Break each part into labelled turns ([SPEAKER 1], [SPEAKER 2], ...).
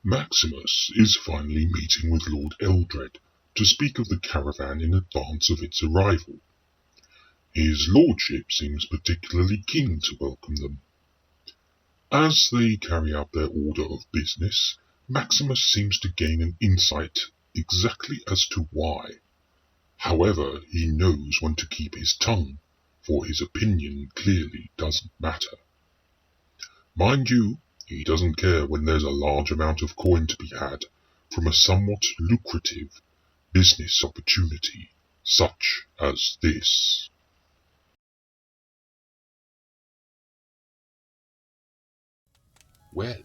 [SPEAKER 1] Maximus is finally meeting with Lord Eldred to speak of the caravan in advance of its arrival. His lordship seems particularly keen to welcome them. As they carry out their order of business, Maximus seems to gain an insight exactly as to why. However, he knows when to keep his tongue, for his opinion clearly doesn't matter. Mind you, he doesn't care when there's a large amount of coin to be had from a somewhat lucrative business opportunity, such as this.
[SPEAKER 2] Well,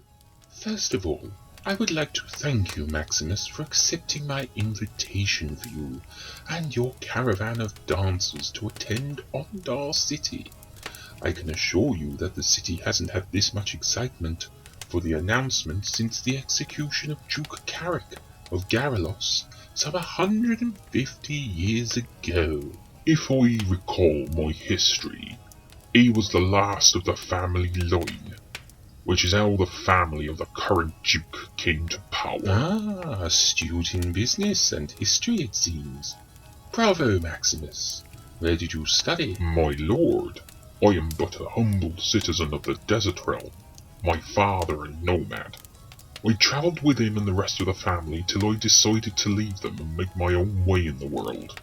[SPEAKER 2] first of all, I would like to thank you, Maximus, for accepting my invitation for you and your caravan of dancers to attend Ondar City. I can assure you that the city hasn't had this much excitement for the announcement since the execution of Duke Carrick of Garrelos some 150 years ago.
[SPEAKER 1] If I recall my history, he was the last of the family line, which is how the family of the current Duke came to power.
[SPEAKER 2] Ah, astute in business and history, it seems. Bravo, Maximus. Where did you study?
[SPEAKER 1] My lord, I am but a humble citizen of the desert realm, my father a nomad. I travelled with him and the rest of the family till I decided to leave them and make my own way in the world.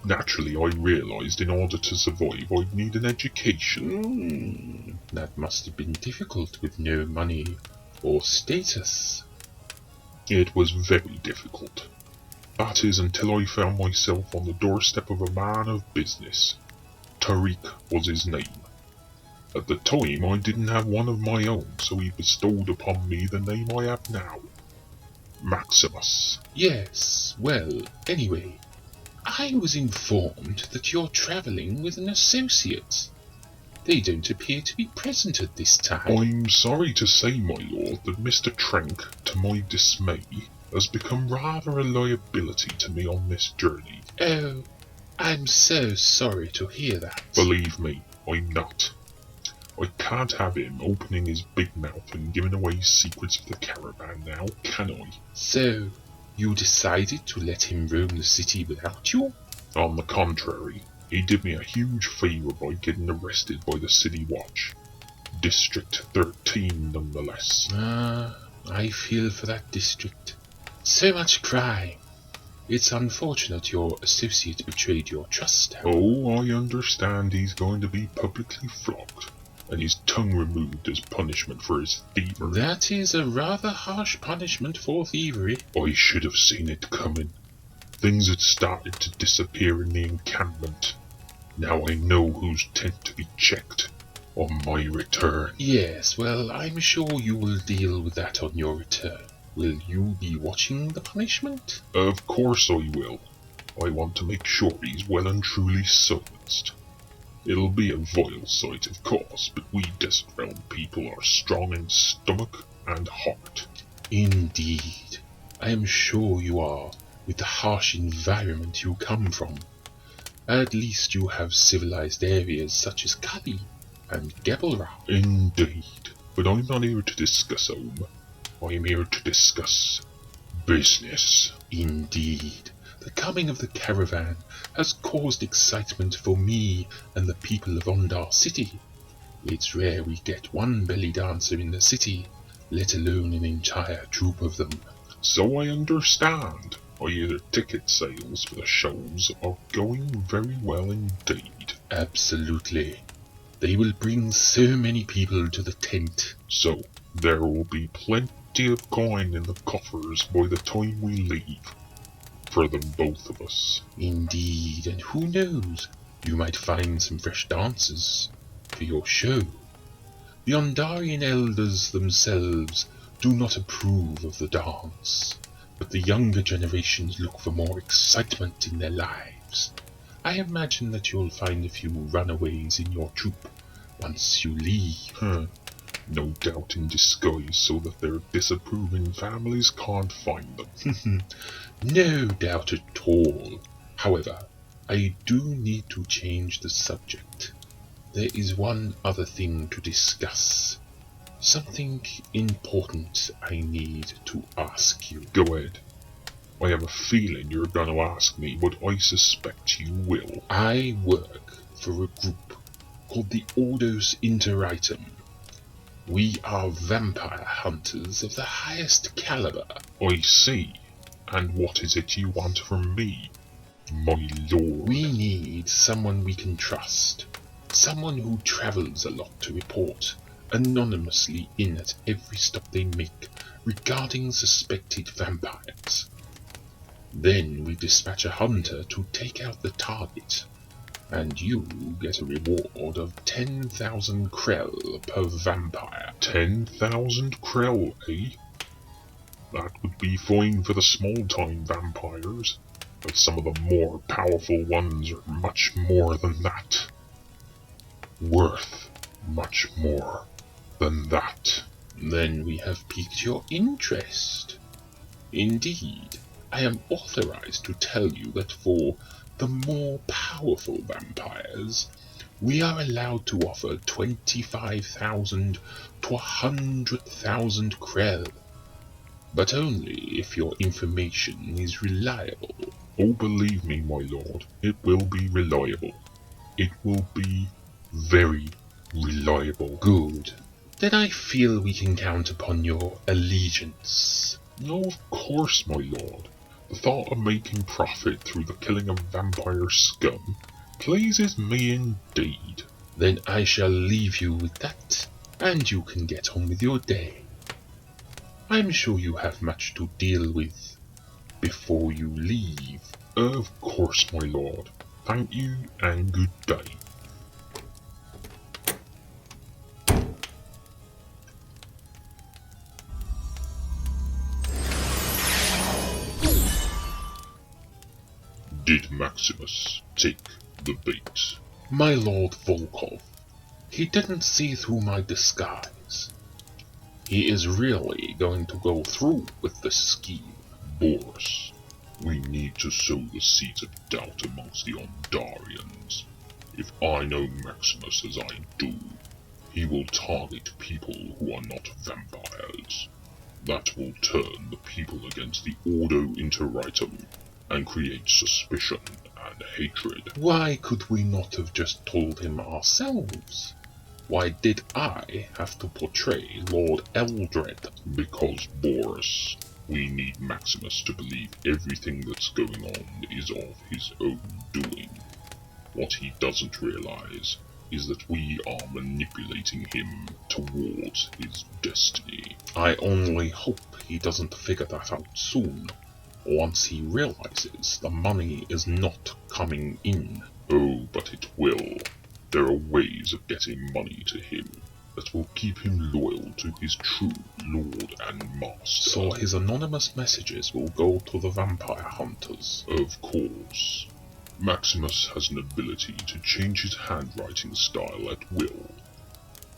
[SPEAKER 1] Naturally, I realised in order to survive I'd need an education.
[SPEAKER 2] That must have been difficult with no money or status.
[SPEAKER 1] It was very difficult. That is until I found myself on the doorstep of a man of business. Tyrant was his name. At the time I didn't have one of my own, so he bestowed upon me the name I have now. Maximus.
[SPEAKER 2] Yes, well, anyway, I was informed that you're travelling with an associate. They don't appear to be present at this time.
[SPEAKER 1] I'm sorry to say, my lord, that Mr. Trank, to my dismay, has become rather a liability to me on this journey.
[SPEAKER 2] Oh, I'm so sorry to hear that.
[SPEAKER 1] Believe me, I'm not. I can't have him opening his big mouth and giving away secrets of the caravan now, can I?
[SPEAKER 2] So, you decided to let him roam the city without you?
[SPEAKER 1] On the contrary, he did me a huge favour by getting arrested by the City Watch. District 13, nonetheless.
[SPEAKER 2] I feel for that district. So much crime. It's unfortunate your associate betrayed your trust, however.
[SPEAKER 1] Oh, I understand he's going to be publicly flogged, and his tongue removed as punishment for his thievery.
[SPEAKER 2] That is a rather harsh punishment for thievery.
[SPEAKER 1] I should have seen it coming. Things had started to disappear in the encampment. Now I know whose tent to be checked on my return.
[SPEAKER 2] Yes, well, I'm sure you will deal with that on your return. Will you be watching the punishment?
[SPEAKER 1] Of course I will. I want to make sure he's well and truly silenced. It'll be a vile sight, of course, but we Desert Realm people are strong in stomach and heart.
[SPEAKER 2] Indeed. I am sure you are, with the harsh environment you come from. At least you have civilized areas such as Cali and Gebelra.
[SPEAKER 1] Indeed, but I'm not here to discuss home. I'm here to discuss business.
[SPEAKER 2] Indeed. The coming of the caravan has caused excitement for me and the people of Ondar City. It's rare we get one belly dancer in the city, let alone an entire troop of them.
[SPEAKER 1] So I understand. I hear the ticket sales for the shows are going very well indeed.
[SPEAKER 2] Absolutely. They will bring so many people to the tent.
[SPEAKER 1] So there will be plenty of coin in the coffers by the time we leave. For them both of us.
[SPEAKER 2] Indeed, and who knows, you might find some fresh dancers for your show. The Ondarian elders themselves do not approve of the dance, but the younger generations look for more excitement in their lives. I imagine that you'll find a few runaways in your troop once you leave.
[SPEAKER 1] No doubt in disguise so that their disapproving families can't find them.
[SPEAKER 2] No doubt at all. However, I do need to change the subject. There is one other thing to discuss. Something important I need to ask you.
[SPEAKER 1] Go ahead. I have a feeling you're going to ask me, but I suspect you will.
[SPEAKER 2] I work for a group called the Ordos Interatum. We are vampire hunters of the highest caliber.
[SPEAKER 1] I see. And what is it you want from me, my lord?
[SPEAKER 2] We need someone we can trust. Someone who travels a lot to report anonymously in at every stop they make regarding suspected vampires. Then we dispatch a hunter to take out the target, and you get a reward of 10,000 krell per vampire.
[SPEAKER 1] 10,000 krell, eh? That would be fine for the small-time vampires, but some of the more powerful ones are much more than that. Worth much more than that.
[SPEAKER 2] Then we have piqued your interest. Indeed, I am authorized to tell you that for the more powerful vampires, we are allowed to offer 25,000 to 100,000 krell, but only if your information is reliable.
[SPEAKER 1] Oh, believe me, my lord, it will be reliable. It will be very reliable.
[SPEAKER 2] Good. Then I feel we can count upon your allegiance.
[SPEAKER 1] No, of course, my lord. The thought of making profit through the killing of vampire scum pleases me indeed.
[SPEAKER 2] Then I shall leave you with that, and you can get on with your day. I'm sure you have much to deal with before you leave.
[SPEAKER 1] Of course, my lord. Thank you, and good day. Did Maximus take the bait?
[SPEAKER 2] My Lord Volkov, he didn't see through my disguise. He is really going to go through with the scheme.
[SPEAKER 1] Boris, we need to sow the seeds of doubt amongst the Ondarians. If I know Maximus as I do, he will target people who are not vampires. That will turn the people against the Ordo Interatum and create suspicion and hatred.
[SPEAKER 2] Why could we not have just told him ourselves? Why did I have to portray Lord Eldred?
[SPEAKER 1] Because, Boris, we need Maximus to believe everything that's going on is of his own doing. What he doesn't realize is that we are manipulating him towards his destiny.
[SPEAKER 2] I only hope he doesn't figure that out soon, once he realizes the money is not coming in.
[SPEAKER 1] Oh, but it will. There are ways of getting money to him that will keep him loyal to his true lord and master.
[SPEAKER 2] So his anonymous messages will go to the vampire hunters?
[SPEAKER 1] Of course. Maximus has an ability to change his handwriting style at will.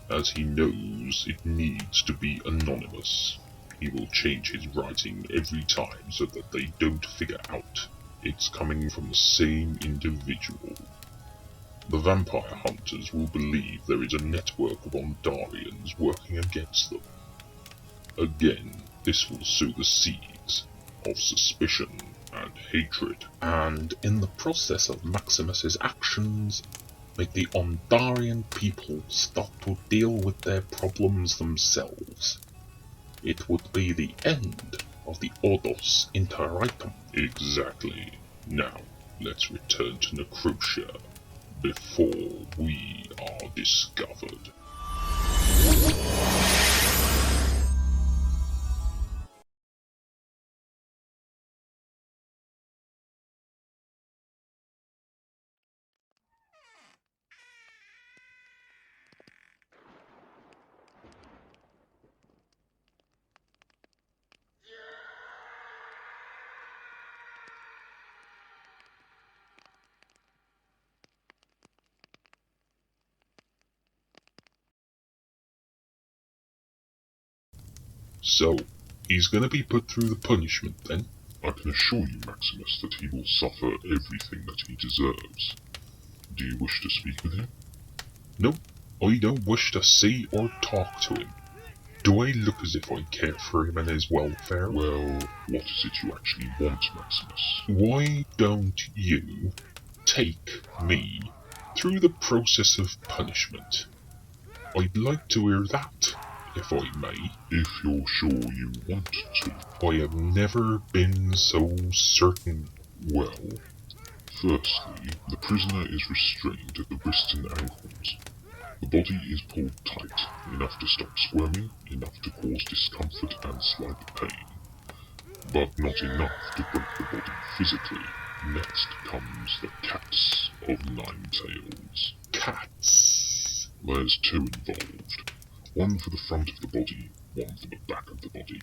[SPEAKER 1] As he knows it needs to be anonymous, he will change his writing every time so that they don't figure out it's coming from the same individual. The vampire hunters will believe there is a network of Ondarians working against them. Again, this will sow the seeds of suspicion and hatred,
[SPEAKER 2] and in the process of Maximus's actions, make the Ondarian people start to deal with their problems themselves. It would be the end of the Ordos Interatum.
[SPEAKER 1] Exactly. Now, let's return to Necrotia before we are discovered. So, he's going to be put through the punishment then? I can assure you, Maximus, that he will suffer everything that he deserves. Do you wish to speak with him? No, I don't wish to see or talk to him. Do I look as if I care for him and his welfare?
[SPEAKER 2] Well, what is it you actually want, Maximus?
[SPEAKER 1] Why don't you take me through the process of punishment? I'd like to hear that, if I may.
[SPEAKER 2] If you're sure you want to.
[SPEAKER 1] I have never been so certain.
[SPEAKER 2] Well, firstly, the prisoner is restrained at the wrists and ankles. The body is pulled tight, enough to stop squirming, enough to cause discomfort and slight pain, but not enough to break the body physically. Next comes the cats of Nine Tails.
[SPEAKER 1] Cats?
[SPEAKER 2] There's two involved. One for the front of the body, one for the back of the body.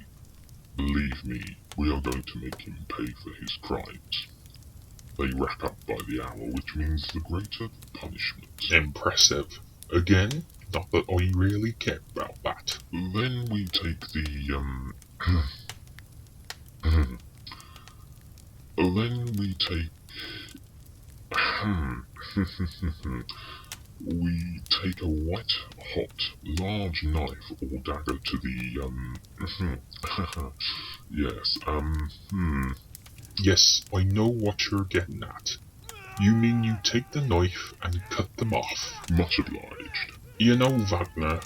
[SPEAKER 2] Believe me, we are going to make him pay for his crimes. They rack up by the hour, which means the greater the punishment.
[SPEAKER 1] Impressive. Again, not that I really care about that.
[SPEAKER 2] Then we take the, then we take, we take a white, hot, large knife or dagger to the, yes,
[SPEAKER 1] Yes, I know what you're getting at. You mean you take the knife and cut them off?
[SPEAKER 2] Much obliged.
[SPEAKER 1] You know, Wagner,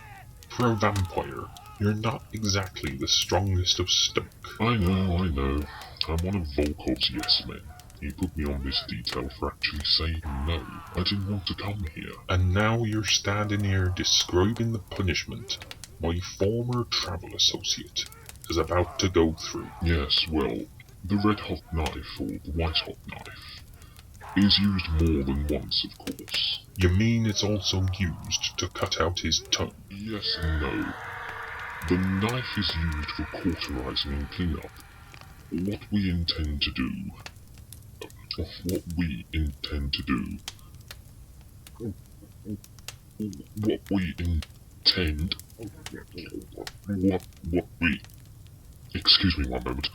[SPEAKER 1] for a vampire, you're not exactly the strongest of stock.
[SPEAKER 2] I know. I'm one of Volkov's yes-men. He put me on this detail for actually saying no. I didn't want to come here.
[SPEAKER 1] And now you're standing here describing the punishment my former travel associate is about to go through.
[SPEAKER 2] Yes, well, the red-hot knife, or the white-hot knife, is used more than once, of course.
[SPEAKER 1] You mean it's also used to cut out his tongue?
[SPEAKER 2] Yes and no. The knife is used for cauterizing and cleanup. What we intend to do... What we intend... Excuse me one moment.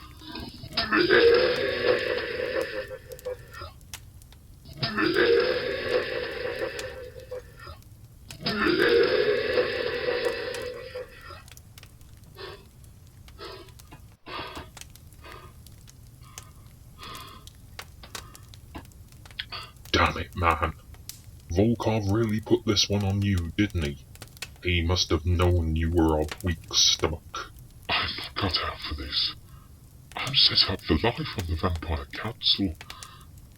[SPEAKER 1] Damn it, man. Volkov really put this one on you, didn't he? He must have known you were of weak stomach.
[SPEAKER 2] I'm not cut out for this. I'm set up for life on the Vampire Council.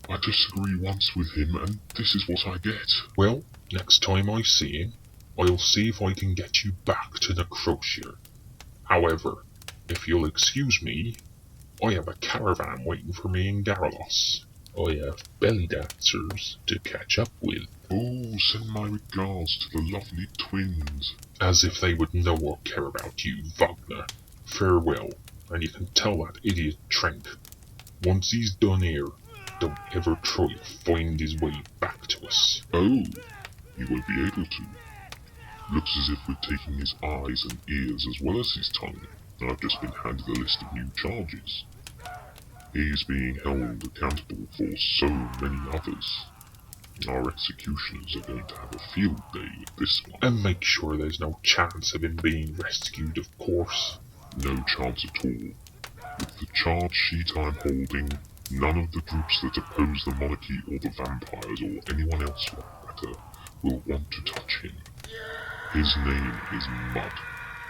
[SPEAKER 2] I disagree once with him, and this is what I get.
[SPEAKER 1] Well, next time I see him, I'll see if I can get you back to Necrotia. However, if you'll excuse me, I have a caravan waiting for me in Garros. I have belly dancers to catch up with.
[SPEAKER 2] Oh, send my regards to the lovely twins.
[SPEAKER 1] As if they would know or care about you, Wagner. Farewell, and you can tell that idiot Trent. Once he's done here, don't ever try to find his way back to us.
[SPEAKER 2] Oh, he won't be able to. Looks as if we're taking his eyes and ears as well as his tongue. I've just been handed a list of new charges. He's being held accountable for so many others. Our executioners are going to have a field day with this one.
[SPEAKER 1] And make sure there's no chance of him being rescued, of course.
[SPEAKER 2] No chance at all. With the charge sheet I'm holding, none of the groups that oppose the monarchy or the vampires or anyone else for that matter will want to touch him. His name is Mud,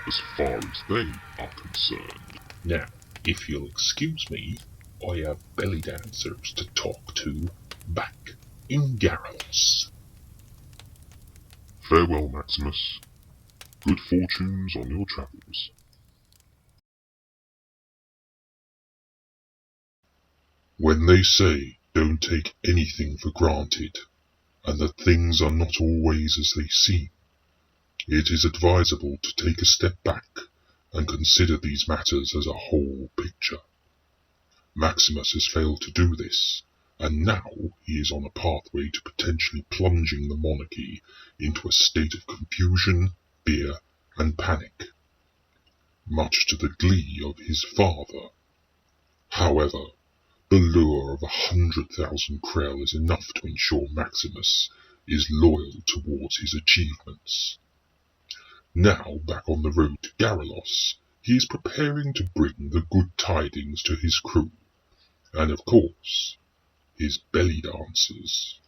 [SPEAKER 2] as far as they are concerned.
[SPEAKER 1] Now, if you'll excuse me, I have belly dancers to talk to back in Garros.
[SPEAKER 2] Farewell, Maximus. Good fortunes on your travels.
[SPEAKER 1] When they say don't take anything for granted, and that things are not always as they seem, it is advisable to take a step back and consider these matters as a whole picture. Maximus has failed to do this, and now he is on a pathway to potentially plunging the monarchy into a state of confusion, fear, and panic, much to the glee of his father. However, the lure of 100,000 krell is enough to ensure Maximus is loyal towards his achievements. Now, back on the road to Garrelos, he is preparing to bring the good tidings to his crew, and of course, his belly dancers.